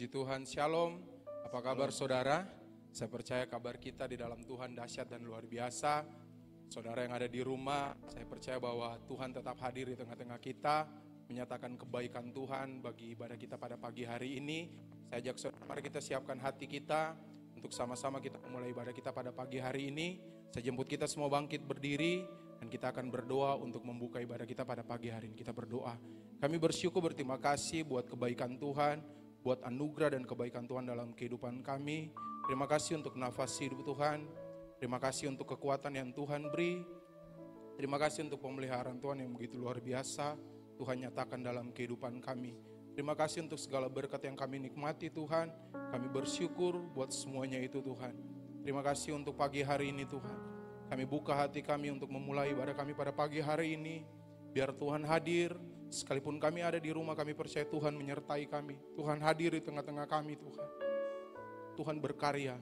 Puji Tuhan, Shalom. Apa kabar saudara? Saya percaya kabar kita di dalam Tuhan dahsyat dan luar biasa. Saudara yang ada di rumah, saya percaya bahwa Tuhan tetap hadir di tengah-tengah kita, menyatakan kebaikan Tuhan bagi ibadah kita pada pagi hari ini. Saya ajak saudara, mari kita siapkan hati kita untuk sama-sama kita memulai ibadah kita pada pagi hari ini. Saya jemput kita semua bangkit berdiri dan kita akan berdoa untuk membuka ibadah kita pada pagi hari ini. Kita berdoa. Kami bersyukur, berterima kasih buat kebaikan Tuhan, buat anugerah dan kebaikan Tuhan dalam kehidupan kami. Terima kasih untuk nafas hidup Tuhan. Terima kasih untuk kekuatan yang Tuhan beri. Terima kasih untuk pemeliharaan Tuhan yang begitu luar biasa Tuhan nyatakan dalam kehidupan kami. Terima kasih untuk segala berkat yang kami nikmati Tuhan. Kami bersyukur buat semuanya itu Tuhan. Terima kasih untuk pagi hari ini Tuhan. Kami buka hati kami untuk memulai ibadah kami pada pagi hari ini. Biar Tuhan hadir. Sekalipun kami ada di rumah, kami percaya Tuhan menyertai kami. Tuhan hadir di tengah-tengah kami Tuhan. Tuhan berkarya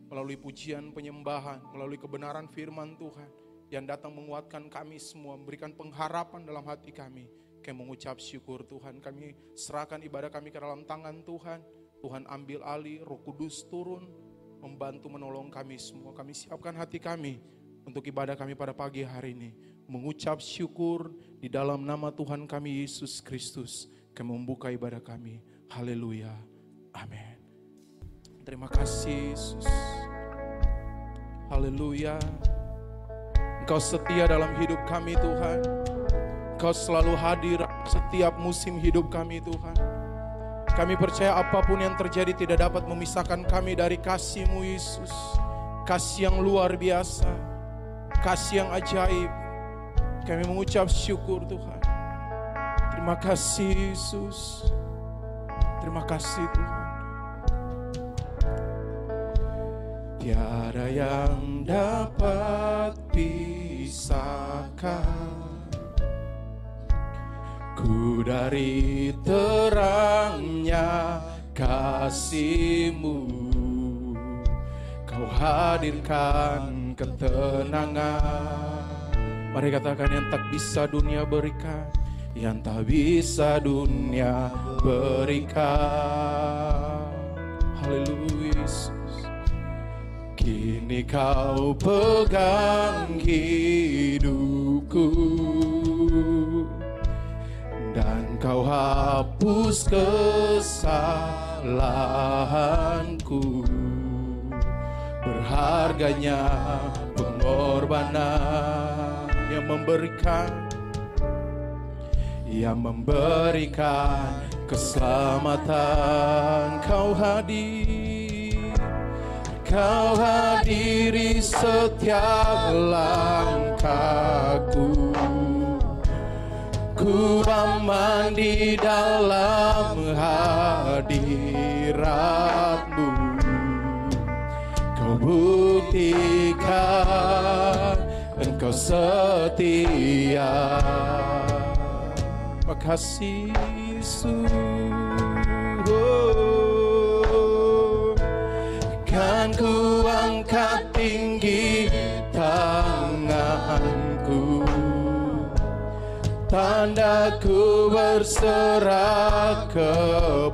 melalui pujian, penyembahan, melalui kebenaran firman Tuhan yang datang menguatkan kami semua, memberikan pengharapan dalam hati kami. Kami mengucap syukur Tuhan, kami serahkan ibadah kami ke dalam tangan Tuhan. Tuhan ambil alih, Roh Kudus turun, membantu menolong kami semua. Kami siapkan hati kami untuk ibadah kami pada pagi hari ini. Mengucap syukur di dalam nama Tuhan kami Yesus Kristus. Kami membuka ibadah kami. Haleluya. Amin. Terima kasih Yesus. Haleluya. Engkau setia dalam hidup kami Tuhan. Engkau selalu hadir setiap musim hidup kami Tuhan. Kami percaya apapun yang terjadi tidak dapat memisahkan kami dari kasih-Mu Yesus. Kasih yang luar biasa. Kasih yang ajaib. Kami mengucap syukur Tuhan. Terima kasih Yesus. Terima kasih Tuhan. Tiada yang dapat pisahkan ku dari terangnya kasih-Mu. Kau hadirkan ketenangan. Mari katakan, yang tak bisa dunia berikan, yang tak bisa dunia berikan. Haleluya Yesus. Kini Kau pegang hidupku dan Kau hapus kesalahanku. Berharganya pengorbanan yang memberikan keselamatan. Kau hadiri setiap langkahku. Ku aman di dalam hadirat-Mu. Kau buktikan Engkau setia. Makasih Yesus. Kan ku angkat tinggi tanganku, tandaku berserah kepadamu.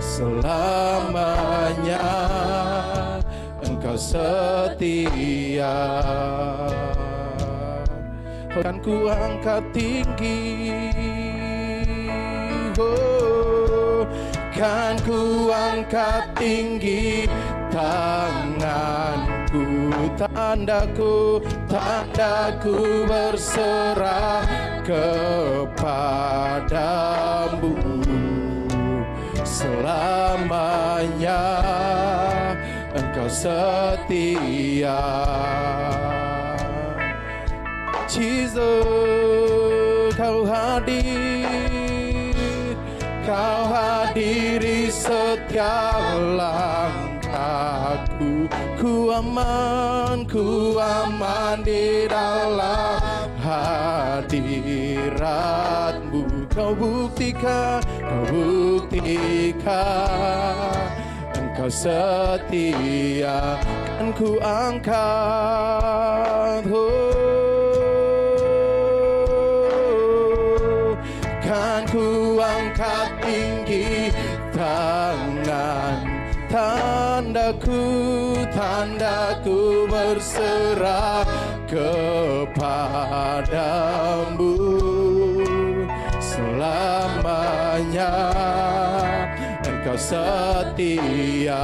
Selamanya Engkau setia. Kan ku angkat tinggi, oh, kan ku angkat tinggi tanganku, tandaku berserah kepadamu. Selamanya Engkau setia. Jesus, Kau hadiri setiap langkahku. Ku aman di dalam hadirat-Mu. Kau buktikan Engkau setia. Kan ku angkat, kan ku berserah kepadamu selamanya. Engkau setia.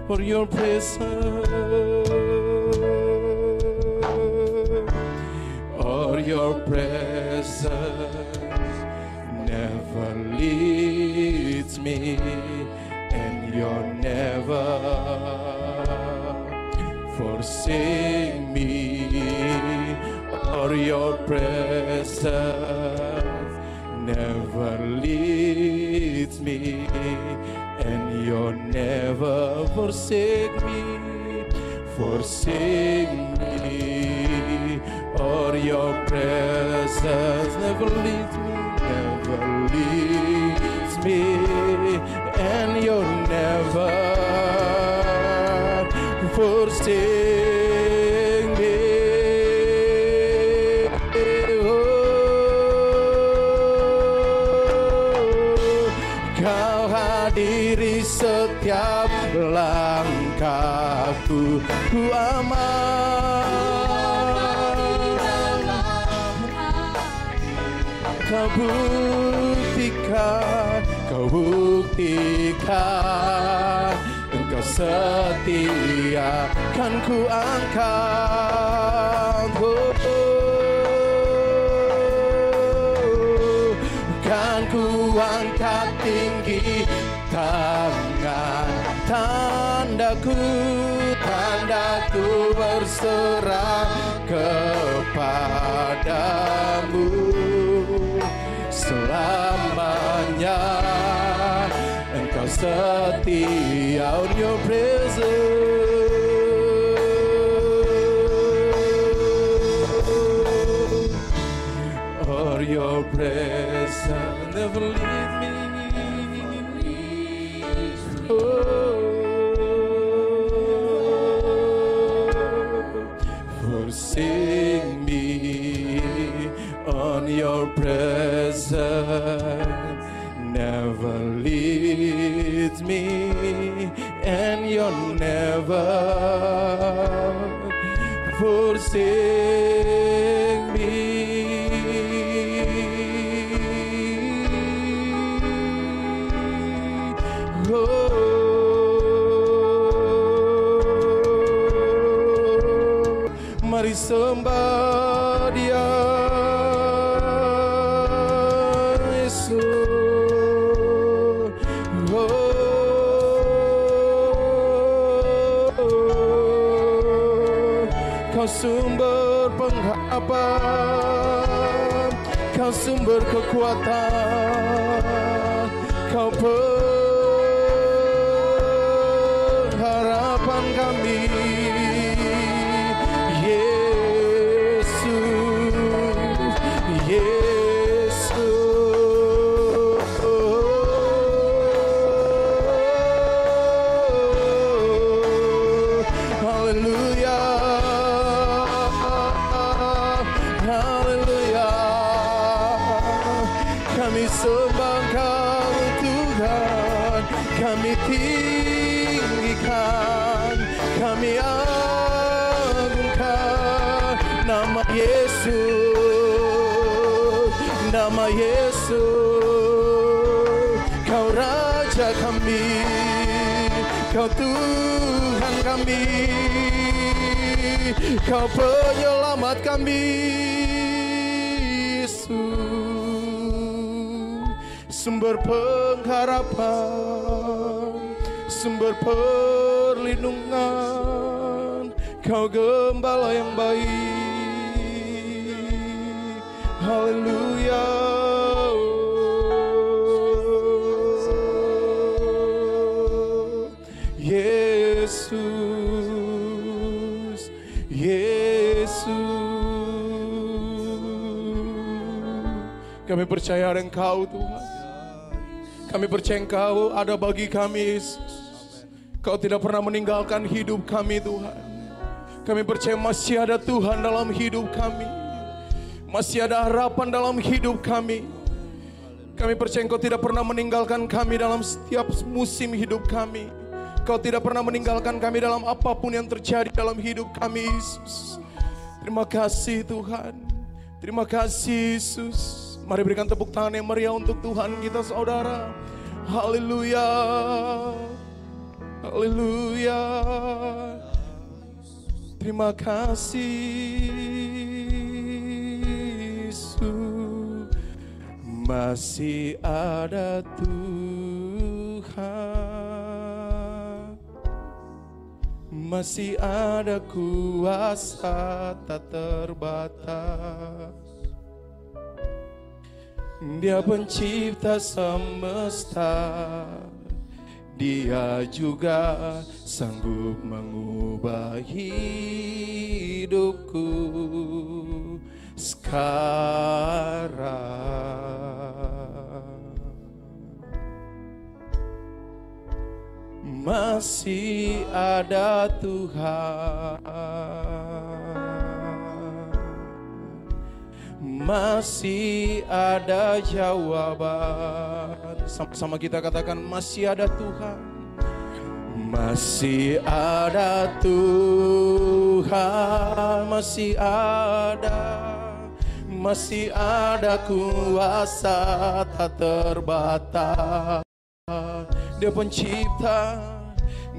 For your presence, or your presence never leads me, and you're never forsake me. Or your presence never leads me, and you're never forsake me, forsake me. Or your presence never leads me, and you'll never forsake me. Kau hadiri setiap langkahku, ku aman. Kau buktikan, Engkau setia, kan ku angkat, kan ku angkat tinggi tangan, tandaku berserah kepadamu selamanya. Engkau setia. On your presence, or your presence never leave me. Forsake me. On your presence never leads me, and you'll never forsake me. Mari sembah Dia, Kau sumber pengharapan, Kau sumber kekuatan, Kau pengharapan kami, Yesus, Yesus. Haleluya. Kami sembah Kau Tuhan, kami tinggikan, kami agungkan nama Yesus, nama Yesus. Kau Raja kami, Kau Tuhan kami, Kau penyelamat kami, Yesus. Sumber pengharapan, sumber perlindungan, Kau gembala yang baik. Haleluya. Yesus, Yesus. Kami percaya Engkau Tuhan. Kami percaya Engkau ada bagi kami, Yesus. Kau tidak pernah meninggalkan hidup kami, Tuhan. Kami percaya masih ada Tuhan dalam hidup kami. Masih ada harapan dalam hidup kami. Kami percaya Engkau tidak pernah meninggalkan kami dalam setiap musim hidup kami. Kau tidak pernah meninggalkan kami dalam apapun yang terjadi dalam hidup kami, Yesus. Terima kasih Tuhan. Terima kasih Yesus. Mari berikan tepuk tangan yang meriah untuk Tuhan kita, saudara. Haleluya. Haleluya. Terima kasih Yesus. Masih ada Tuhan, masih ada kuasa tak terbatas. Dia pencipta semesta, Dia juga sanggup mengubah hidupku sekarang. Masih ada Tuhan, masih ada jawaban. Sama-sama kita katakan, masih ada Tuhan. Masih ada Tuhan, masih ada kuasa tak terbatas.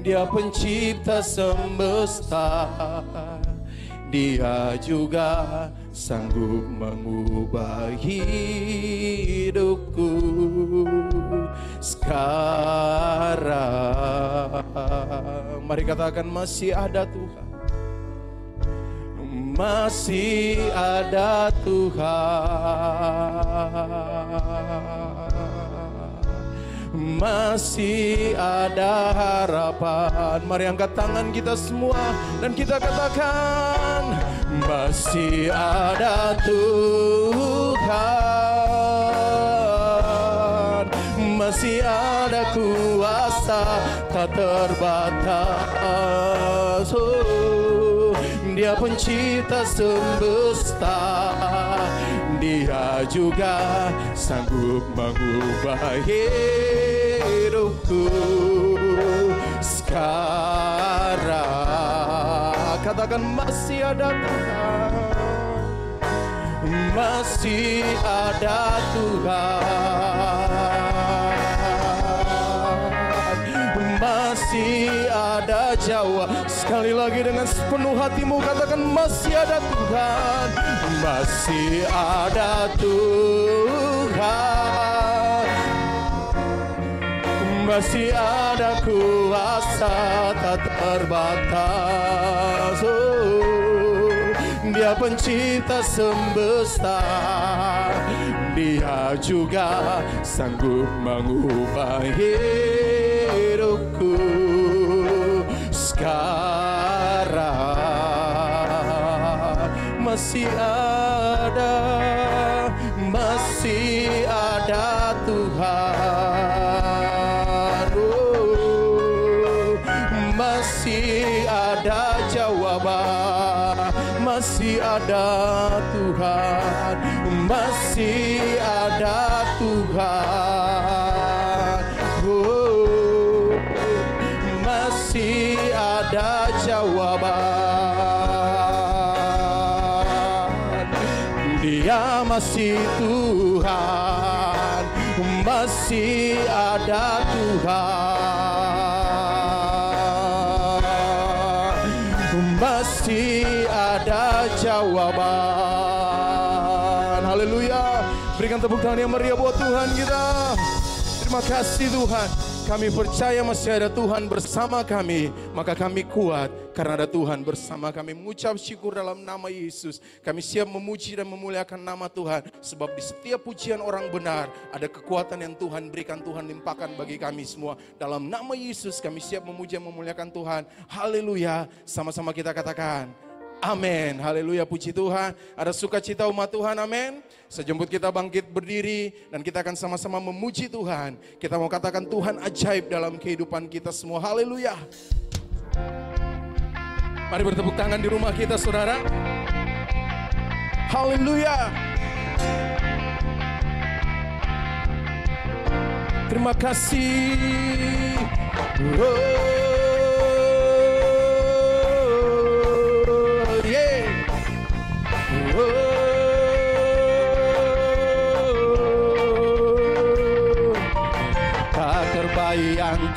Dia pencipta semesta, Dia juga sanggup mengubah hidupku sekarang. Mari katakan, masih ada Tuhan. Masih ada Tuhan, masih ada harapan. Mari angkat tangan kita semua dan kita katakan, masih ada Tuhan, masih ada kuasa tak terbatas. Oh, Dia pencipta semesta, Dia juga sanggup mengubah hidupku sekarang. Katakan, masih ada Tuhan, masih ada Tuhan, masih ada jawab. Sekali lagi dengan sepenuh hatimu katakan, masih ada Tuhan, masih ada Tuhan, masih ada kuasa tak terbatas. Oh, Dia pencipta semesta, Dia juga sanggup mengubah hidupku sekarang. Masih ada Tuhan. Oh, masih ada jawaban. Masih ada Tuhan, masih ada Tuhan. Oh, masih ada jawaban. Dia masih Tuhan, masih ada Tuhan, masih ada jawaban. Haleluya. Berikan tepuk tangan yang meriah buat Tuhan kita. Terima kasih Tuhan. Kami percaya masih ada Tuhan bersama kami, maka kami kuat karena ada Tuhan bersama kami. Mengucap syukur dalam nama Yesus. Kami siap memuji dan memuliakan nama Tuhan, sebab di setiap pujian orang benar ada kekuatan yang Tuhan berikan, Tuhan limpahkan bagi kami semua. Dalam nama Yesus kami siap memuji dan memuliakan Tuhan. Haleluya. Sama-sama kita katakan amin. Haleluya, puji Tuhan. Ada sukacita umat Tuhan, amin. Sejemput kita bangkit berdiri dan kita akan sama-sama memuji Tuhan. Kita mau katakan Tuhan ajaib dalam kehidupan kita semua. Haleluya. Mari bertepuk tangan di rumah kita, saudara. Haleluya. Terima kasih. Oh.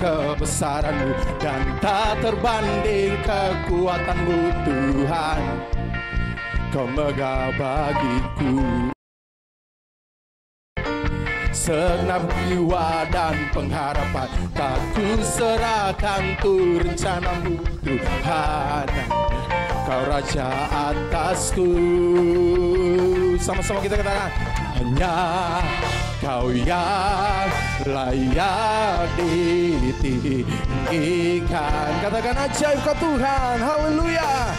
kebesaran-Mu dan tak terbanding kekuatan-Mu Tuhan. Kau megah bagiku segenap jiwa dan pengharapan, tak ku serahkan tu rencana-Mu Tuhan. Kau Raja atasku. Sama-sama kita katakan, hanya Kau yang layak ditinggikan. Katakan ajaib Kau Tuhan, haleluya.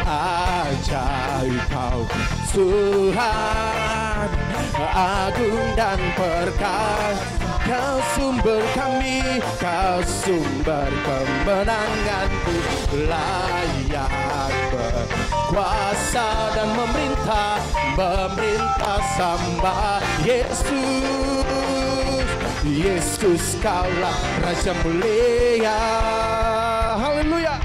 Ajaib Kau Tuhan, agung dan perkasa. Kau sumber kami, Kau sumber kemenanganku, layak berkuasa dan memerintah sembah Yesus. Yesus Kaulah Raja mulia, haleluya.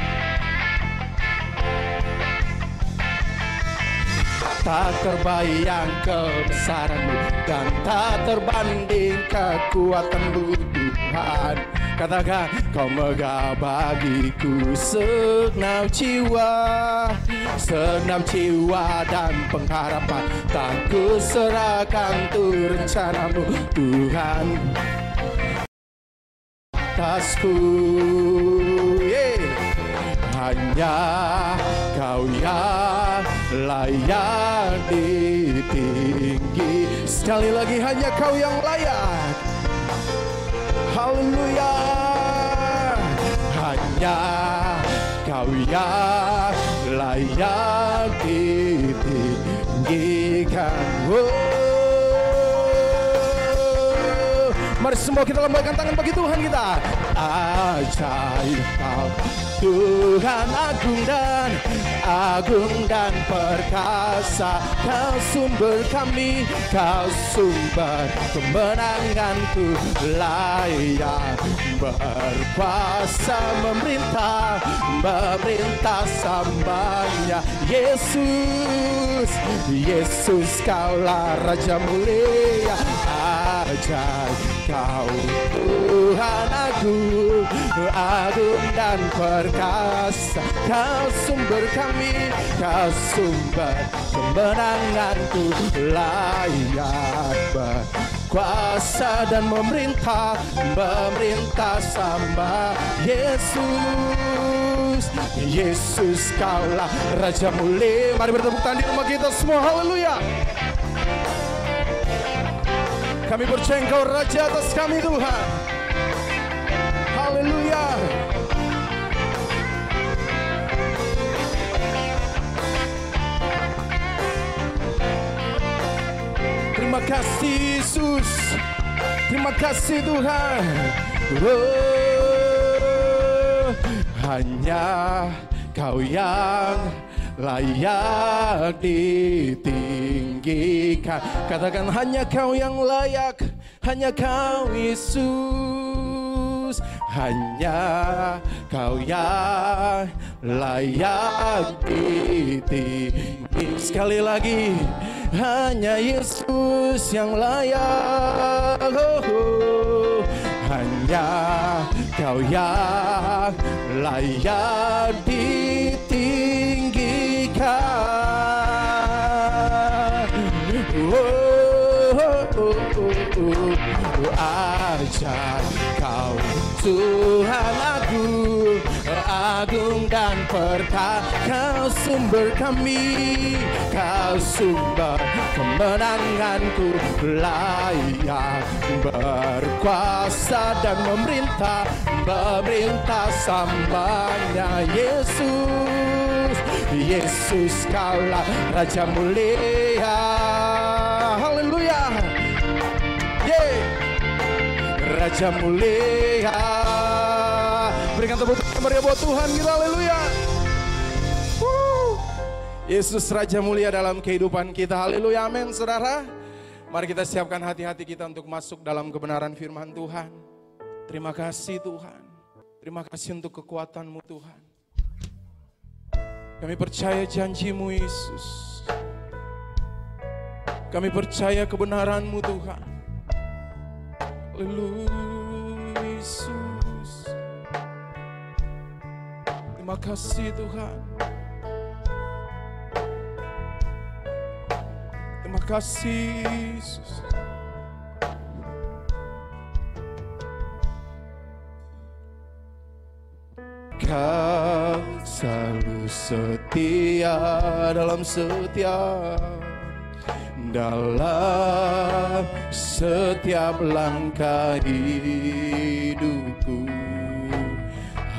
Tak terbayang kebesaran-Mu dan tak terbanding kekuatan-Mu Tuhan. Katakan, Kau megah bagiku segenap jiwa dan pengharapan, tak ku serahkan tu rencana-Mu Tuhan atasku. Hanya Kau yang layak ditinggi. Sekali lagi, hanya Kau yang layak. Haleluya. Hanya Kau yang layak ditinggikan. Mari semua kita lambaikan tangan bagi Tuhan kita. Ajaib Kau Tuhan, agung dan perkasa. Kau sumber kami, Kau sumber kemenanganku, layak berkuasa memerintah sambanya Yesus. Yesus Kaulah Raja mulia, ajaib Kau Tuhan, agung dan perkasa. Kau sumber kami, Kau sumber kemenanganku, layak berkuasa dan memerintah sembah Yesus. Yesus Kaulah Raja mulia. Mari bertepuk tangan di rumah kita semua, haleluya. Kami percaya Engkau Raja atas kami Tuhan, haleluya. Terima kasih Yesus, terima kasih Tuhan. Hanya Kau yang layak ditinggikan. Katakan, hanya Kau yang layak, hanya Kau Yesus. Hanya Kau yang layak ditinggikan. Sekali lagi, hanya Yesus yang layak. Hanya Kau yang layak ditinggikan. Ajaib Kau Tuhan, agung dan perkasa. Kau sumber kami, Kau sumber kemenanganku, layak berkuasa dan memerintah sambanya Yesus. Yesus Kaulah Raja mulia, haleluya. Raja mulia. Berikan tepuk tangan meriah buat Tuhan kita, haleluya. Yesus Raja mulia dalam kehidupan kita, haleluya, amin. Saudara, mari kita siapkan hati-hati kita untuk masuk dalam kebenaran firman Tuhan. Terima kasih Tuhan, terima kasih untuk kekuatan-Mu Tuhan. Kami percaya janji-Mu Yesus, kami percaya kebenaran-Mu Tuhan. Haleluya Yesus. Terima kasih Tuhan. Terima kasih Yesus. Kau selalu setia dalam setiap langkah hidupku.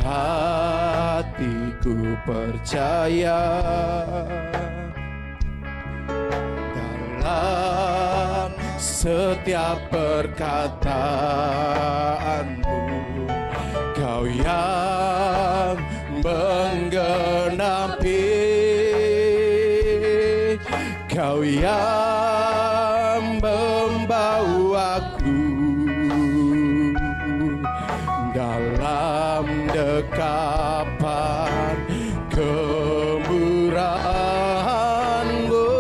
Hatiku percaya dalam setiap perkataanmu. Kau yang menggenapi, Kau yang membawaku dalam dekapan kemurahan-Mu.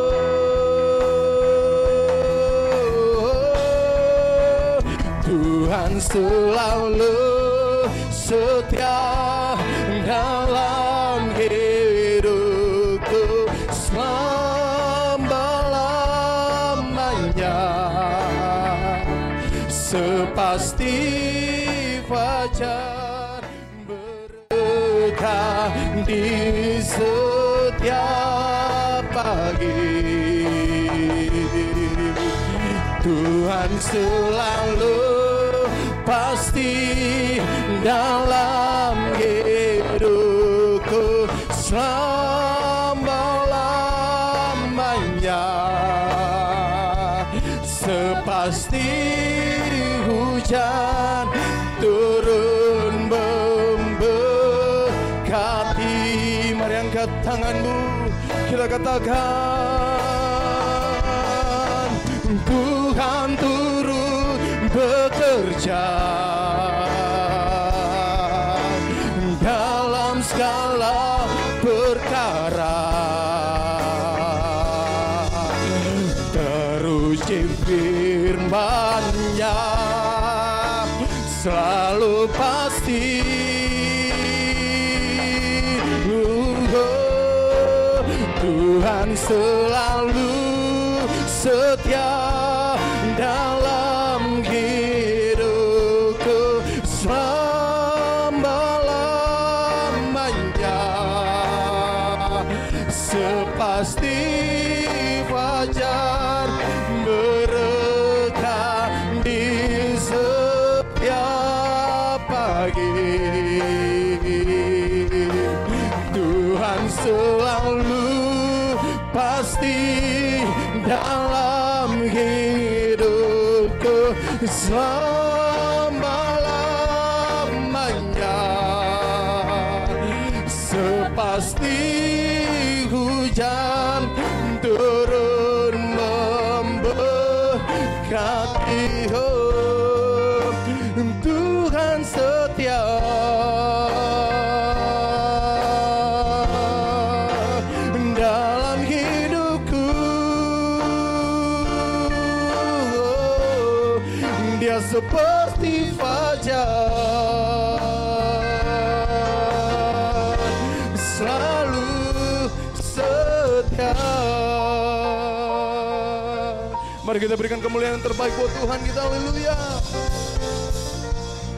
Tuhan selalu setia dalam hidupku selama-lamanya, sepasti fajar berkah di setiap pagi. Tuhan selalu pasti dalam hidupku selama-lamanya, sepasti hujan turun memberkati. Mari angkat tanganmu, kita katakan, Tuhan turun bekerja dalam segala perkara. Teruji firman-Nya selalu pasti. Tuhan selalu setia dalam hidupku selama-lamanya, sepasti fajar berkah di setiap pagi. Tuhan selalu pasti dalam hidupku selama-lamanya, sepasti hujan turun memberkati. Oh, Tuhan setia dalam hidupku. Dia seperti fajar, selalu setia. Mari kita berikan kemuliaan yang terbaik buat Tuhan kita. Haleluya.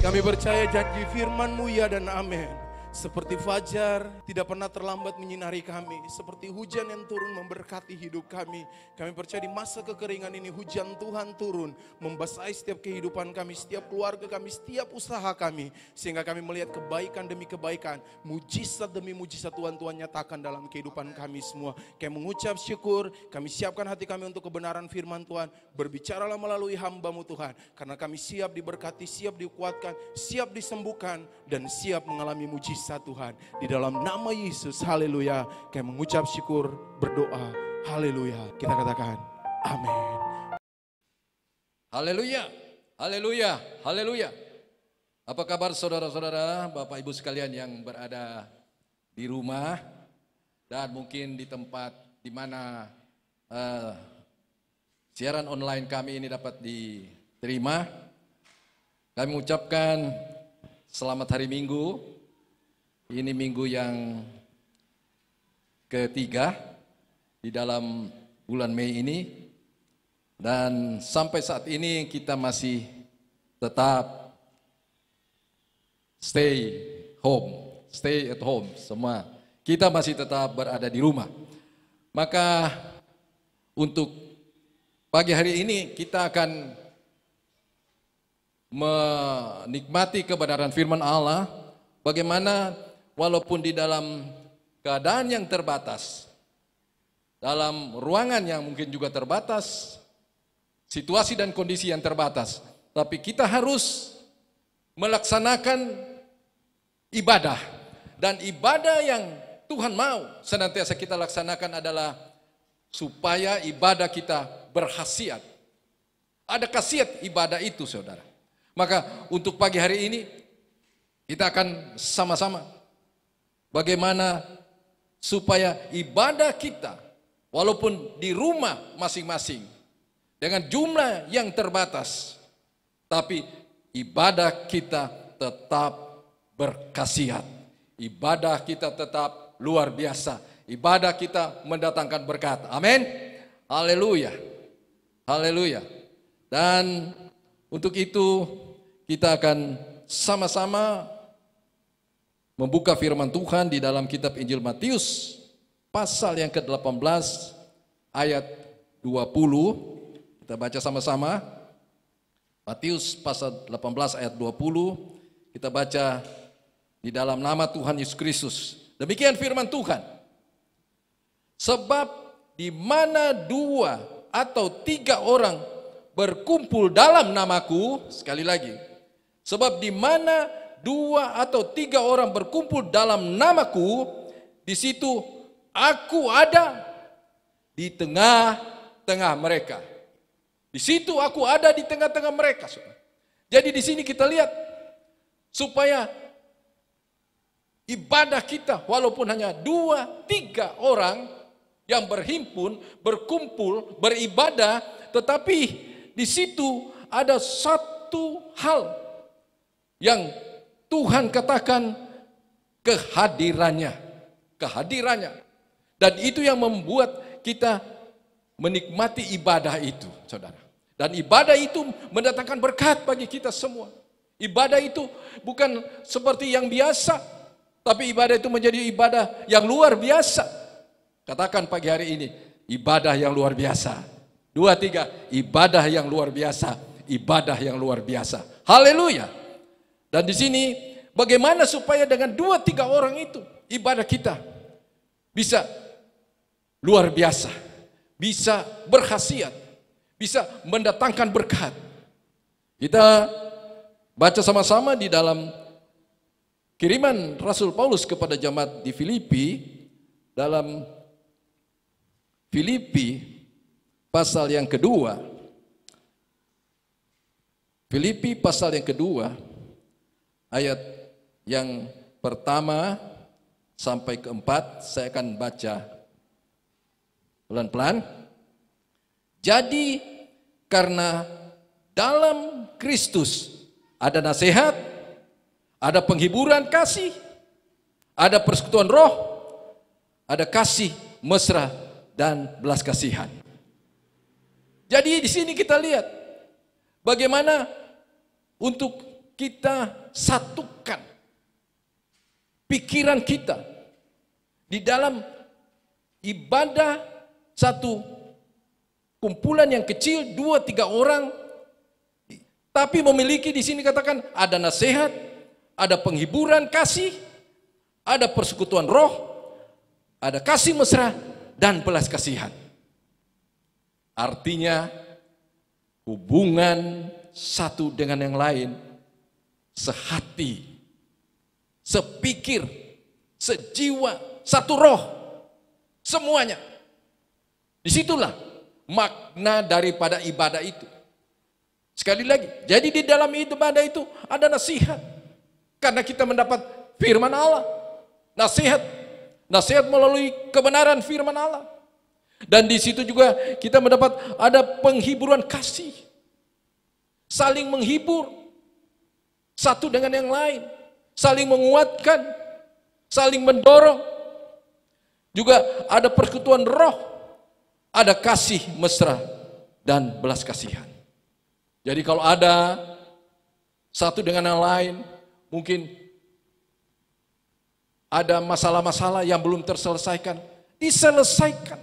Kami percaya janji firman-Mu ya dan amin. Seperti fajar tidak pernah terlambat menyinari kami, seperti hujan yang turun memberkati hidup kami. Kami percaya di masa kekeringan ini hujan Tuhan turun membasahi setiap kehidupan kami, setiap keluarga kami, setiap usaha kami, sehingga kami melihat kebaikan demi kebaikan, mujizat demi mujizat Tuhan nyatakan dalam kehidupan kami semua. Kami mengucap syukur, kami siapkan hati kami untuk kebenaran firman Tuhan. Berbicaralah melalui hamba-Mu Tuhan, karena kami siap diberkati, siap dikuatkan, siap disembuhkan, dan siap mengalami mujizat Tuhan. Di dalam nama Yesus, haleluya. Kami mengucap syukur, berdoa, haleluya. Kita katakan, amin. Haleluya, haleluya, haleluya. Apa kabar saudara-saudara, Bapak Ibu sekalian yang berada di rumah dan mungkin di tempat di mana siaran online kami ini dapat diterima. Kami ucapkan selamat hari Minggu. Ini minggu yang ketiga di dalam bulan Mei ini. Dan sampai saat ini kita masih tetap stay at home semua. Kita masih tetap berada di rumah. Maka untuk pagi hari ini kita akan menikmati kebenaran firman Allah, bagaimana walaupun di dalam keadaan yang terbatas, dalam ruangan yang mungkin juga terbatas, situasi dan kondisi yang terbatas, tapi kita harus melaksanakan ibadah. Dan ibadah yang Tuhan mau senantiasa kita laksanakan adalah supaya ibadah kita berkhasiat. Ada khasiat ibadah itu, saudara. Maka untuk pagi hari ini kita akan sama-sama bagaimana supaya ibadah kita walaupun di rumah masing-masing dengan jumlah yang terbatas, tapi ibadah kita tetap berkhasiat. Ibadah kita tetap luar biasa. Ibadah kita mendatangkan berkat. Amin. Haleluya. Haleluya. Dan untuk itu kita akan sama-sama membuka firman Tuhan di dalam kitab Injil Matius pasal yang ke-18 ayat 20. Kita baca sama-sama. Matius pasal 18 ayat 20. Kita baca di dalam nama Tuhan Yesus Kristus. Demikian firman Tuhan. Sebab di mana 2 atau 3 orang berkumpul dalam namaku, sekali lagi, sebab di mana 2 atau 3 orang berkumpul dalam namaku, di situ aku ada di tengah-tengah mereka. Di situ aku ada di tengah-tengah mereka. Jadi di sini kita lihat supaya ibadah kita walaupun hanya 2-3 orang yang berhimpun, berkumpul, beribadah, tetapi di situ ada satu hal yang Tuhan katakan, kehadirannya. Dan itu yang membuat kita menikmati ibadah itu, saudara. Dan ibadah itu mendatangkan berkat bagi kita semua. Ibadah itu bukan seperti yang biasa, tapi ibadah itu menjadi ibadah yang luar biasa. Katakan pagi hari ini, ibadah yang luar biasa. 2, 3, ibadah yang luar biasa, ibadah yang luar biasa. Haleluya. Dan di sini bagaimana supaya dengan 2-3 orang itu ibadah kita bisa luar biasa, bisa berkhasiat, bisa mendatangkan berkat. Kita baca sama-sama di dalam kiriman Rasul Paulus kepada jemaat di Filipi, dalam Filipi pasal yang kedua. Filipi pasal yang kedua, ayat yang pertama sampai keempat, saya akan baca pelan-pelan. Jadi karena dalam Kristus ada nasihat, ada penghiburan kasih, ada persekutuan roh, ada kasih mesra dan belas kasihan. Jadi di sini kita lihat bagaimana untuk kita satukan pikiran kita di dalam ibadah satu kumpulan yang kecil 2-3 orang, tapi memiliki di sini katakan ada nasihat, ada penghiburan kasih, ada persekutuan roh, ada kasih mesra dan belas kasihan. Artinya hubungan satu dengan yang lain, sehati, sepikir, sejiwa, satu roh, semuanya. Disitulah makna daripada ibadah itu. Sekali lagi, jadi di dalam ibadah itu ada nasihat, karena kita mendapat firman Allah. Nasihat melalui kebenaran firman Allah. Dan di situ juga kita mendapat ada penghiburan kasih, saling menghibur, satu dengan yang lain, saling menguatkan, saling mendorong. Juga ada persekutuan roh, ada kasih mesra dan belas kasihan. Jadi kalau ada satu dengan yang lain, mungkin ada masalah-masalah yang belum terselesaikan, diselesaikan.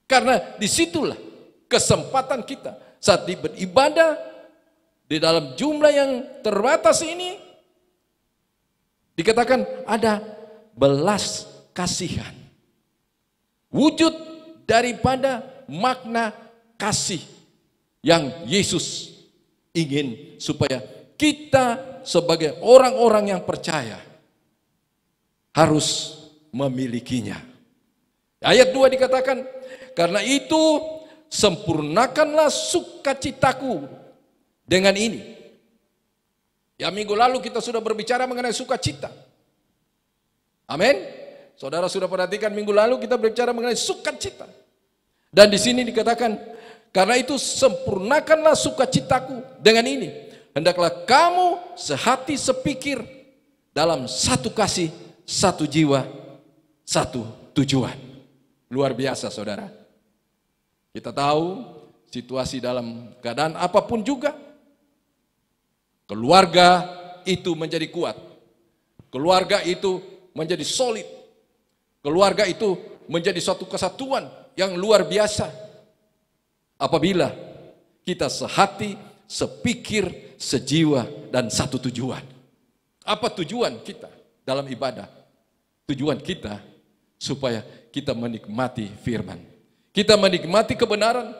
Karena disitulah kesempatan kita saat beribadah di dalam jumlah yang terbatas ini, dikatakan ada belas kasihan. Wujud daripada makna kasih yang Yesus ingin supaya kita sebagai orang-orang yang percaya harus memilikinya. Ayat 2 dikatakan, karena itu sempurnakanlah sukacitaku dengan ini. Ya, minggu lalu kita sudah berbicara mengenai sukacita. Amin. Saudara sudah perhatikan minggu lalu kita berbicara mengenai sukacita. Dan di sini dikatakan, karena itu sempurnakanlah sukacitaku dengan ini. Hendaklah kamu sehati sepikir dalam satu kasih, satu jiwa, satu tujuan. Luar biasa, saudara. Kita tahu situasi dalam keadaan apapun juga, keluarga itu menjadi kuat. Keluarga itu menjadi solid. Keluarga itu menjadi suatu kesatuan yang luar biasa. Apabila kita sehati, sepikir, sejiwa, dan satu tujuan. Apa tujuan kita dalam ibadah? Tujuan kita supaya kita menikmati firman. Kita menikmati kebenaran.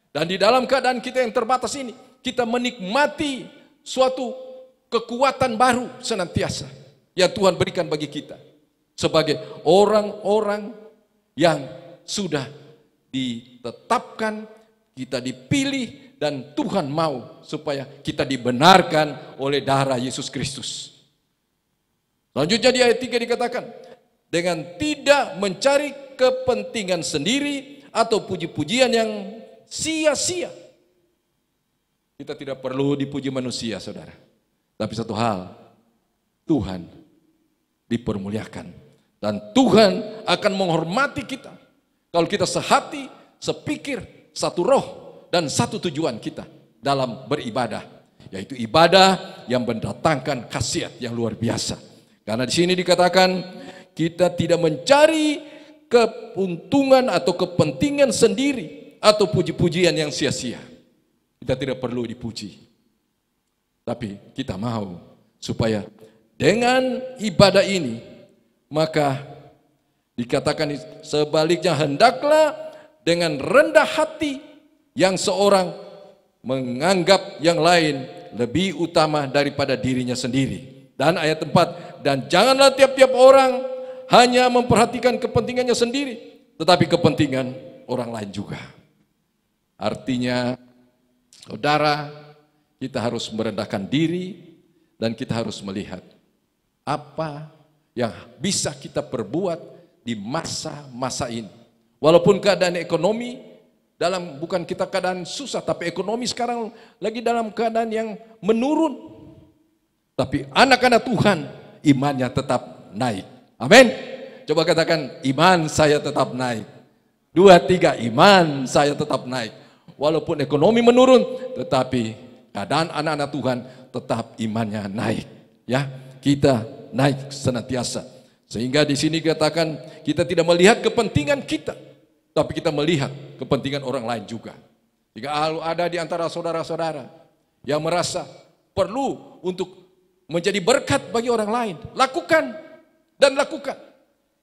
Dan di dalam keadaan kita yang terbatas ini, kita menikmati suatu kekuatan baru senantiasa yang Tuhan berikan bagi kita. Sebagai orang-orang yang sudah ditetapkan, kita dipilih, dan Tuhan mau supaya kita dibenarkan oleh darah Yesus Kristus. Selanjutnya di ayat 3 dikatakan, dengan tidak mencari kepentingan sendiri atau puji-pujian yang sia-sia. Kita tidak perlu dipuji manusia, saudara. Tapi satu hal, Tuhan dipermuliakan. Dan Tuhan akan menghormati kita kalau kita sehati, sepikir, satu roh, dan satu tujuan kita dalam beribadah. Yaitu ibadah yang mendatangkan khasiat yang luar biasa. Karena di sini dikatakan, kita tidak mencari keuntungan atau kepentingan sendiri atau puji-pujian yang sia-sia. Kita tidak perlu dipuji. Tapi kita mau supaya dengan ibadah ini, maka dikatakan sebaliknya, hendaklah dengan rendah hati yang seorang menganggap yang lain lebih utama daripada dirinya sendiri. Dan ayat 4, dan janganlah tiap-tiap orang hanya memperhatikan kepentingannya sendiri, tetapi kepentingan orang lain juga. Artinya, saudara, kita harus merendahkan diri dan kita harus melihat apa yang bisa kita perbuat di masa-masa ini. Walaupun keadaan ekonomi bukan kita keadaan susah, tapi ekonomi sekarang lagi dalam keadaan yang menurun. Tapi anak-anak Tuhan imannya tetap naik. Amin. Coba katakan, iman saya tetap naik. 2, 3, iman saya tetap naik. Walaupun ekonomi menurun, tetapi keadaan anak-anak Tuhan tetap imannya naik. Ya, kita naik senantiasa. Sehingga di sini katakan kita tidak melihat kepentingan kita, tapi kita melihat kepentingan orang lain juga. Jika ada di antara saudara-saudara yang merasa perlu untuk menjadi berkat bagi orang lain, lakukan dan lakukan.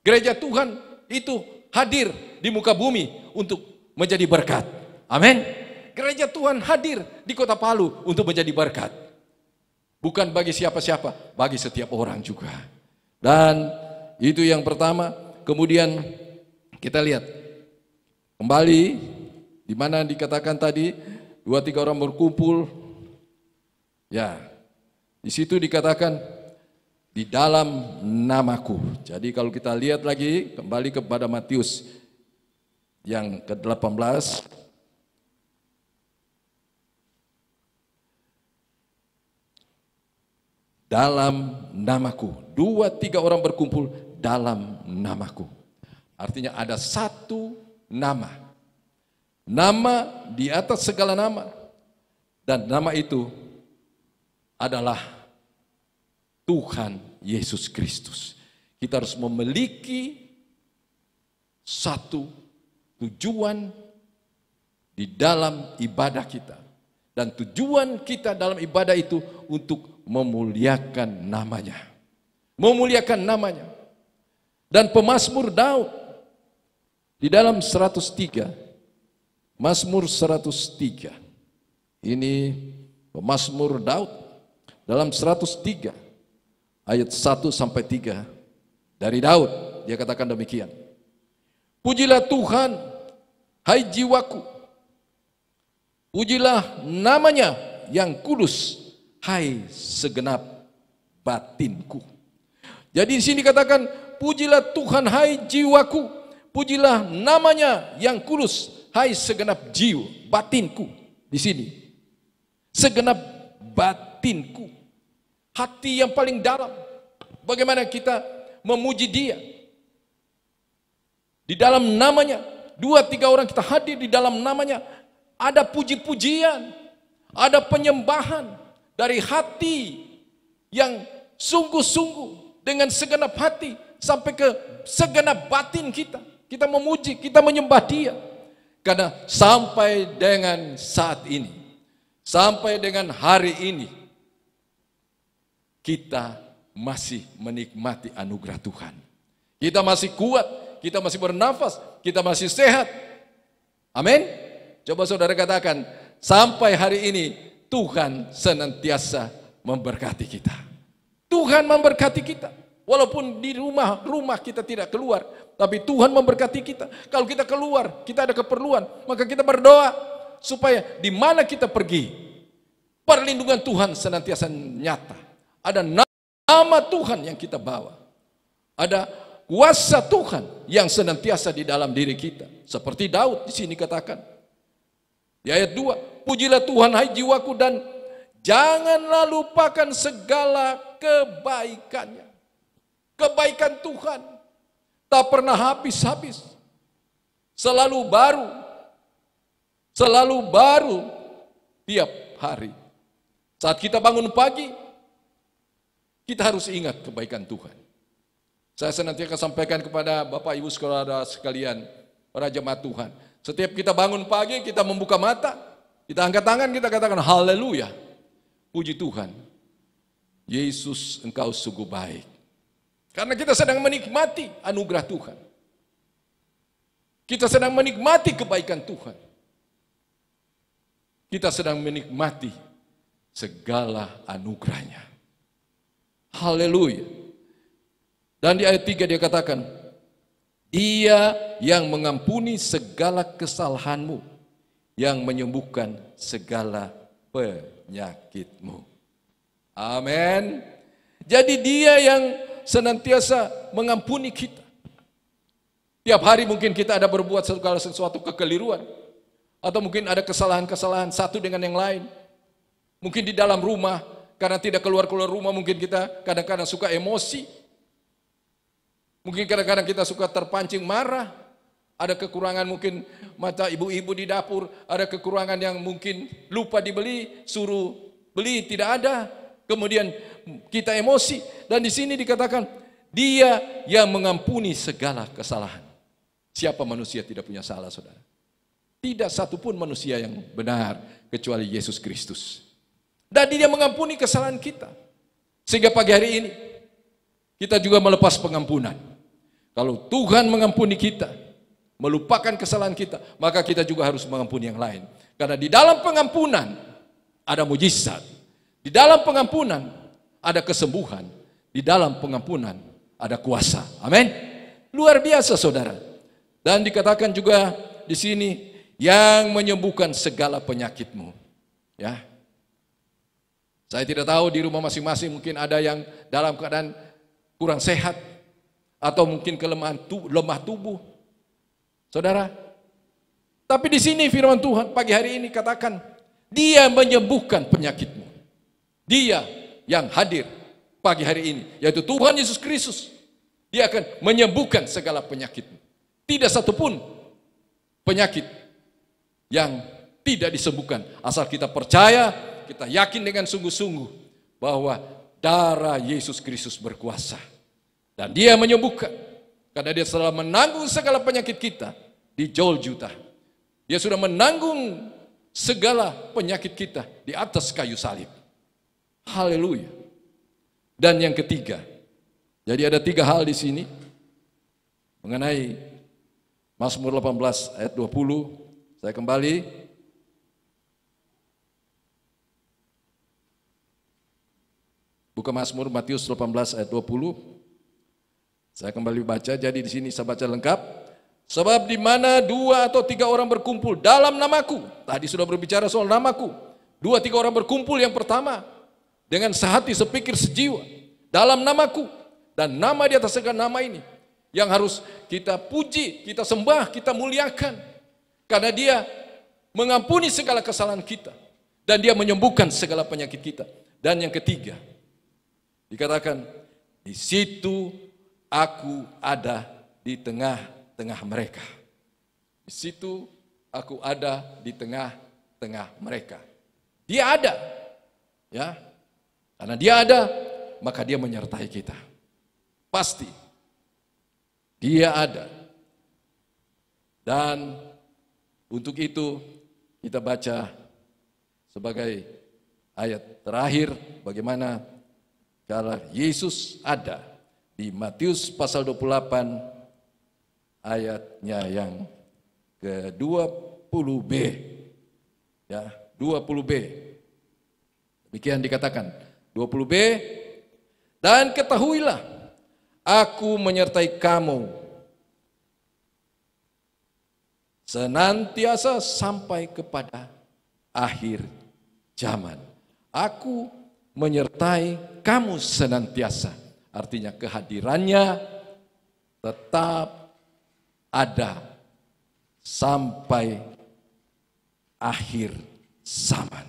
Gereja Tuhan itu hadir di muka bumi untuk menjadi berkat. Amin. Gereja Tuhan hadir di Kota Palu untuk menjadi berkat. Bukan bagi siapa-siapa, bagi setiap orang juga. Dan itu yang pertama. Kemudian kita lihat kembali di mana dikatakan tadi 2-3 orang berkumpul. Ya, di situ dikatakan di dalam namaku. Jadi kalau kita lihat lagi kembali kepada Matius yang ke-18. dalam namaku. 2-3 orang berkumpul dalam namaku. Artinya ada satu nama. Nama di atas segala nama. Dan nama itu adalah Tuhan Yesus Kristus. Kita harus memiliki satu tujuan di dalam ibadah kita. Dan tujuan kita dalam ibadah itu untuk memuliakan namanya. Memuliakan namanya. Dan pemazmur Daud di dalam 103, Mazmur 103. Ini pemazmur Daud dalam 103 ayat 1 sampai 3 dari Daud. Dia katakan demikian. Pujilah Tuhan, hai jiwaku. Pujilah namanya yang kudus, hai segenap batinku. Jadi di sini katakan, pujilah Tuhan hai jiwaku, pujilah namanya yang kudus, hai segenap jiwa, batinku. Di sini, segenap batinku, hati yang paling dalam. Bagaimana kita memuji Dia di dalam namanya? 2-3 orang kita hadir di dalam namanya. Ada puji-pujian, ada penyembahan dari hati yang sungguh-sungguh dengan segenap hati sampai ke segenap batin kita. Kita memuji, kita menyembah Dia. Karena sampai dengan saat ini, sampai dengan hari ini, kita masih menikmati anugerah Tuhan. Kita masih kuat, kita masih bernafas, kita masih sehat. Amin. Coba saudara katakan, sampai hari ini Tuhan senantiasa memberkati kita. Tuhan memberkati kita. Walaupun di rumah kita tidak keluar, tapi Tuhan memberkati kita. Kalau kita keluar, kita ada keperluan, maka kita berdoa supaya di mana kita pergi, perlindungan Tuhan senantiasa nyata. Ada nama Tuhan yang kita bawa. Ada kuasa Tuhan yang senantiasa di dalam diri kita. Seperti Daud di sini katakan. Di ayat 2, pujilah Tuhan hai jiwaku dan janganlah lupakan segala kebaikannya. Kebaikan Tuhan tak pernah habis-habis. Selalu baru tiap hari. Saat kita bangun pagi, kita harus ingat kebaikan Tuhan. Saya senantiasa sampaikan kepada Bapak Ibu saudara sekalian, para jemaat Tuhan. Setiap kita bangun pagi, kita membuka mata, kita angkat tangan, kita katakan haleluya. Puji Tuhan. Yesus, Engkau sungguh baik. Karena kita sedang menikmati anugerah Tuhan. Kita sedang menikmati kebaikan Tuhan. Kita sedang menikmati segala anugerahnya. Haleluya. Dan di ayat 3 dia katakan, Dia yang mengampuni segala kesalahanmu, yang menyembuhkan segala penyakitmu. Amin. Jadi Dia yang senantiasa mengampuni kita. Tiap hari mungkin kita ada berbuat segala sesuatu kekeliruan, atau mungkin ada kesalahan-kesalahan satu dengan yang lain. Mungkin di dalam rumah, karena tidak keluar-keluar rumah, mungkin kita kadang-kadang suka emosi. Mungkin kadang-kadang kita suka terpancing marah. Ada kekurangan mungkin mata ibu-ibu di dapur. Ada kekurangan yang mungkin lupa dibeli, suruh beli tidak ada. Kemudian kita emosi. Dan di sini dikatakan, Dia yang mengampuni segala kesalahan. Siapa manusia tidak punya salah, saudara? Tidak satupun manusia yang benar kecuali Yesus Kristus. Dan Dia mengampuni kesalahan kita. Sehingga pagi hari ini kita juga melepas pengampunan. Kalau Tuhan mengampuni kita, melupakan kesalahan kita, maka kita juga harus mengampuni yang lain. Karena di dalam pengampunan ada mujizat. Di dalam pengampunan ada kesembuhan. Di dalam pengampunan ada kuasa. Amin. Luar biasa, saudara. Dan dikatakan juga di sini, yang menyembuhkan segala penyakitmu. Ya. Saya tidak tahu di rumah masing-masing mungkin ada yang dalam keadaan kurang sehat, atau mungkin lemah tubuh, saudara. Tapi di sini firman Tuhan pagi hari ini katakan, Dia menyembuhkan penyakitmu. Dia yang hadir pagi hari ini, yaitu Tuhan Yesus Kristus. Dia akan menyembuhkan segala penyakit. Tidak satupun penyakit yang tidak disembuhkan. Asal kita percaya, kita yakin dengan sungguh-sungguh bahwa darah Yesus Kristus berkuasa. Dan dia menyembuhkan. Karena dia telah menanggung segala penyakit kita di Golgota. Dia sudah menanggung segala penyakit kita di atas kayu salib. Haleluya. Dan yang ketiga, jadi ada 3 hal di sini mengenai Mazmur 18 ayat 20. Saya kembali. Buka Mazmur Matius 18 ayat 20. Saya kembali baca, jadi di sini saya baca lengkap. Sebab di mana 2 atau 3 orang berkumpul dalam namaku. Tadi sudah berbicara soal namaku. 2-3 orang berkumpul, yang pertama dengan sehati, sepikir, sejiwa dalam namaku. Dan nama di atas segala nama ini yang harus kita puji, kita sembah, kita muliakan. Karena dia mengampuni segala kesalahan kita. Dan dia menyembuhkan segala penyakit kita. Dan yang ketiga, dikatakan, di situ aku ada di tengah-tengah mereka. Di situ aku ada di tengah-tengah mereka. Dia ada. Ya. Karena dia ada, maka dia menyertai kita. Pasti. Dia ada. Dan untuk itu kita baca sebagai ayat terakhir bagaimana kalau Yesus ada di Matius pasal 28 ayatnya yang ke-20b. Ya, 20b. Demikian dikatakan, 20b, dan ketahuilah aku menyertai kamu senantiasa sampai kepada akhir zaman. Aku menyertai kamu senantiasa. Artinya kehadirannya tetap ada sampai akhir zaman.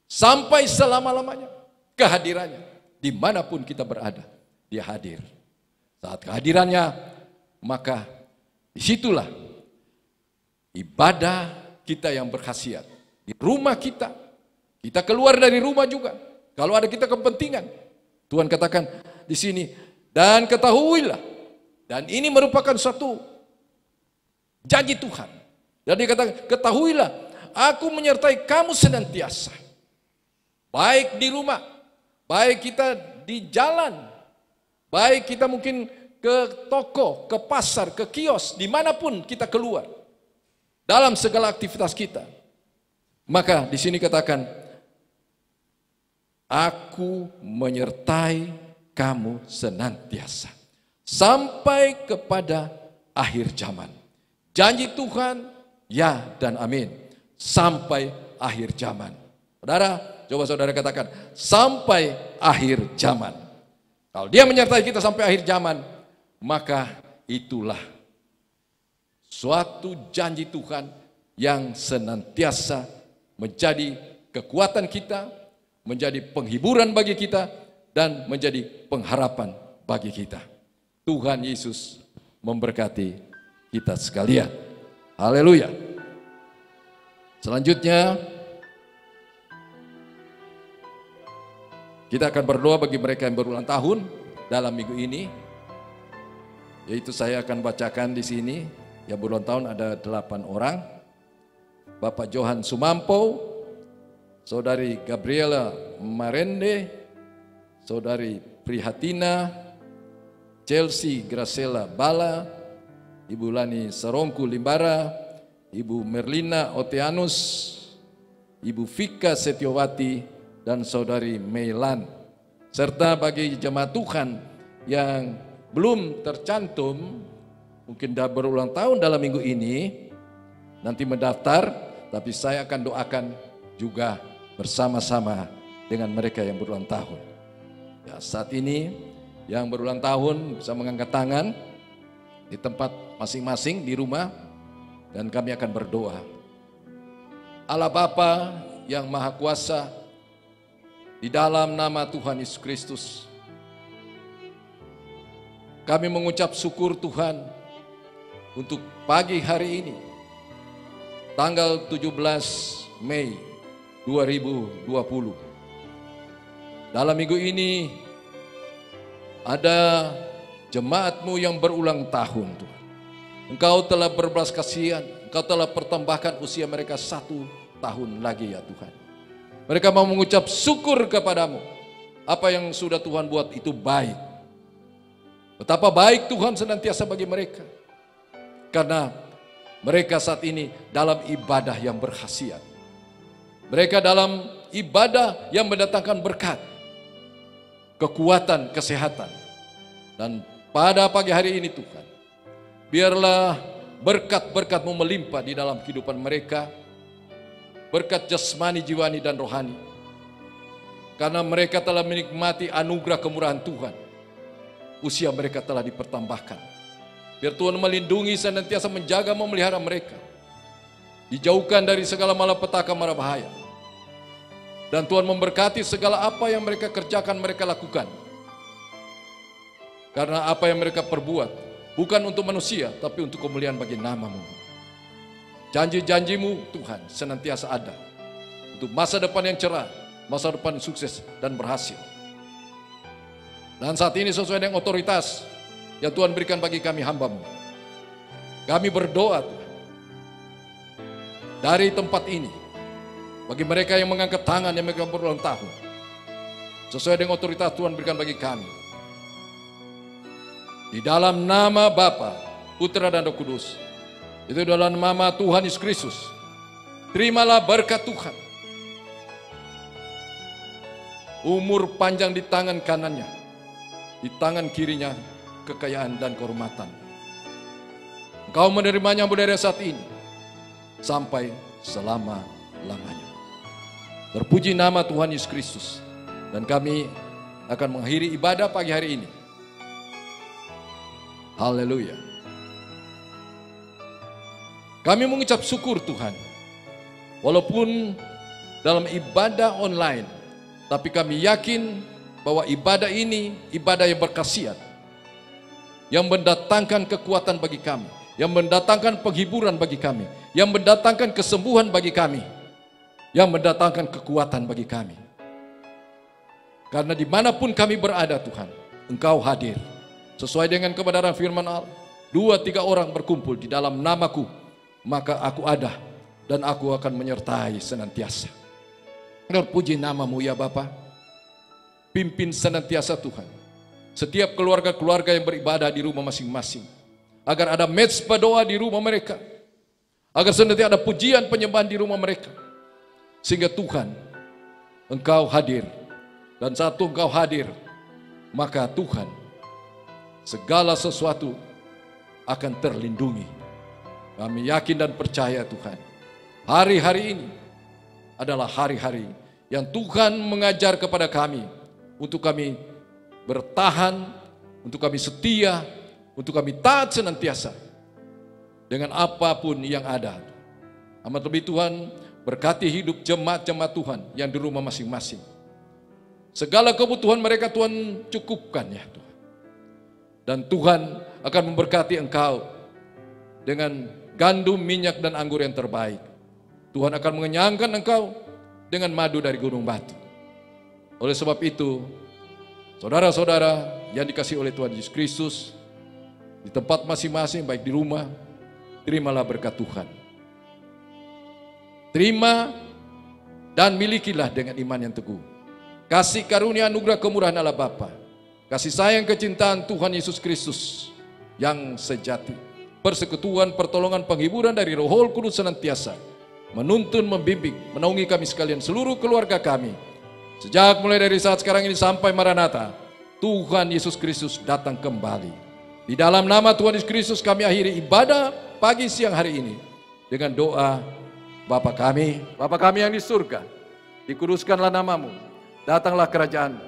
Sampai selama-lamanya kehadirannya. Dimanapun kita berada, dia hadir. Saat kehadirannya, maka disitulah ibadah kita yang berkhasiat. Di rumah kita, kita keluar dari rumah juga. Kalau ada kita kepentingan, Tuhan katakan di sini, dan ketahuilah, dan ini merupakan suatu janji Tuhan. Dan dia katakan, ketahuilah, aku menyertai kamu senantiasa. Baik di rumah, baik kita di jalan, baik kita mungkin ke toko, ke pasar, ke kios, dimanapun kita keluar, dalam segala aktivitas kita. Maka di sini katakan, aku menyertai kamu senantiasa sampai kepada akhir zaman. Janji Tuhan, ya dan amin. Sampai akhir zaman. Saudara, coba saudara katakan, sampai akhir zaman. Kalau dia menyertai kita sampai akhir zaman, maka itulah suatu janji Tuhan yang senantiasa menjadi kekuatan kita, menjadi penghiburan bagi kita, dan menjadi pengharapan bagi kita. Tuhan Yesus memberkati kita sekalian. Haleluya. Selanjutnya, kita akan berdoa bagi mereka yang berulang tahun dalam minggu ini. Yaitu saya akan bacakan di sini, yang berulang tahun ada 8 orang. Bapak Johan Sumampo, Saudari Gabriela Marende, Saudari Prihatina, Chelsea Gracela Bala, Ibu Lani Sarongku Limbara, Ibu Merlina Oteanus, Ibu Vika Setiowati, dan Saudari Meilan. Serta bagi jemaat Tuhan yang belum tercantum, mungkin dah berulang tahun dalam minggu ini, nanti mendaftar, tapi saya akan doakan juga bersama-sama dengan mereka yang berulang tahun. Ya, saat ini yang berulang tahun bisa mengangkat tangan di tempat masing-masing di rumah, dan kami akan berdoa. Allah Bapa yang Maha Kuasa, di dalam nama Tuhan Yesus Kristus, kami mengucap syukur Tuhan untuk pagi hari ini, tanggal 17 Mei 2020. Dalam minggu ini ada jemaat-Mu yang berulang tahun Tuhan. Engkau telah berbelas kasihan, Engkau telah pertambahkan usia mereka 1 tahun lagi ya Tuhan. Mereka mau mengucap syukur kepadamu. Apa yang sudah Tuhan buat itu baik. Betapa baik Tuhan senantiasa bagi mereka. Karena mereka saat ini dalam ibadah yang berkhasiat. Mereka dalam ibadah yang mendatangkan berkat, kekuatan, kesehatan. Dan pada pagi hari ini Tuhan, biarlah berkat-berkat-Mu melimpah di dalam kehidupan mereka. Berkat jasmani, jiwani, dan rohani. Karena mereka telah menikmati anugerah kemurahan Tuhan. Usia mereka telah dipertambahkan. Biar Tuhan melindungi, senantiasa menjaga, memelihara mereka. Dijauhkan dari segala malapetaka, mara bahaya. Dan Tuhan memberkati segala apa yang mereka kerjakan, mereka lakukan. Karena apa yang mereka perbuat bukan untuk manusia, tapi untuk kemuliaan bagi nama-Mu. Janji-janji-Mu Tuhan senantiasa ada untuk masa depan yang cerah, masa depan sukses dan berhasil. Dan saat ini sesuai dengan otoritas yang Tuhan berikan bagi kami hamba-Mu, kami berdoa Tuhan, dari tempat ini, bagi mereka yang mengangkat tangan, yang mereka berulang tahun, sesuai dengan otoritas Tuhan berikan bagi kami. Di dalam nama Bapa, Putra, dan Roh Kudus, itu dalam nama Tuhan Yesus Kristus, terimalah berkat Tuhan. Umur panjang di tangan kanannya, di tangan kirinya kekayaan dan kehormatan. Engkau menerimanya mulai saat ini sampai selama-lamanya. Terpuji nama Tuhan Yesus Kristus. Dan kami akan mengakhiri ibadah pagi hari ini. Haleluya. Kami mengucap syukur Tuhan. Walaupun dalam ibadah online, tapi kami yakin bahwa ibadah ini ibadah yang berkhasiat, yang mendatangkan kekuatan bagi kami, yang mendatangkan penghiburan bagi kami, yang mendatangkan kesembuhan bagi kami, yang mendatangkan kekuatan bagi kami. Karena dimanapun kami berada Tuhan, Engkau hadir. Sesuai dengan kebenaran firman Allah, 2-3 orang berkumpul di dalam namaku, maka aku ada dan aku akan menyertai senantiasa. Terpuji nama-Mu ya Bapa. Pimpin senantiasa Tuhan setiap keluarga-keluarga yang beribadah di rumah masing-masing, agar ada mezbah doa di rumah mereka, agar senantiasa ada pujian penyembahan di rumah mereka, sehingga Tuhan Engkau hadir. Dan saat Engkau hadir, maka Tuhan segala sesuatu akan terlindungi. Kami yakin dan percaya Tuhan, hari-hari ini adalah hari-hari yang Tuhan mengajar kepada kami untuk kami bertahan, untuk kami setia, untuk kami taat senantiasa dengan apapun yang ada. Amat lebih Tuhan berkati hidup jemaat-jemaat Tuhan yang di rumah masing-masing. Segala kebutuhan mereka Tuhan cukupkan ya Tuhan. Dan Tuhan akan memberkati engkau dengan gandum, minyak, dan anggur yang terbaik. Tuhan akan mengenyangkan engkau dengan madu dari gunung batu. Oleh sebab itu, saudara-saudara yang dikasihi oleh Tuhan Yesus Kristus, di tempat masing-masing, baik di rumah, terimalah berkat Tuhan. Terima dan milikilah dengan iman yang teguh kasih karunia anugerah kemurahan Allah Bapa, kasih sayang kecintaan Tuhan Yesus Kristus yang sejati, persekutuan, pertolongan, penghiburan dari Roh Kudus senantiasa menuntun, membimbing, menaungi kami sekalian, seluruh keluarga kami, sejak mulai dari saat sekarang ini sampai Maranatha, Tuhan Yesus Kristus datang kembali. Di dalam nama Tuhan Yesus Kristus kami akhiri ibadah pagi siang hari ini dengan doa, Bapa kami yang di surga, dikuduskanlah namamu, datanglah kerajaan-Mu,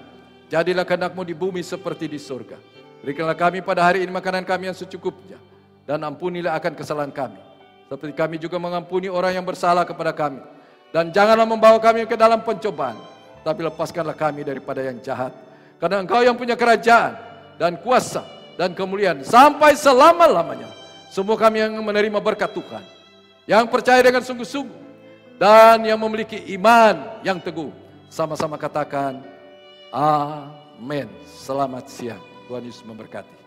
jadilah kehendak-Mu di bumi seperti di surga. Berikanlah kami pada hari ini makanan kami yang secukupnya, dan ampunilah akan kesalahan kami, seperti kami juga mengampuni orang yang bersalah kepada kami. Dan janganlah membawa kami ke dalam pencobaan, tapi lepaskanlah kami daripada yang jahat. Karena Engkau yang punya kerajaan dan kuasa dan kemuliaan sampai selama-lamanya. Semua kami yang menerima berkat Tuhan, yang percaya dengan sungguh-sungguh, dan yang memiliki iman yang teguh, sama-sama katakan amin. Selamat siang, Tuhan Yesus memberkati.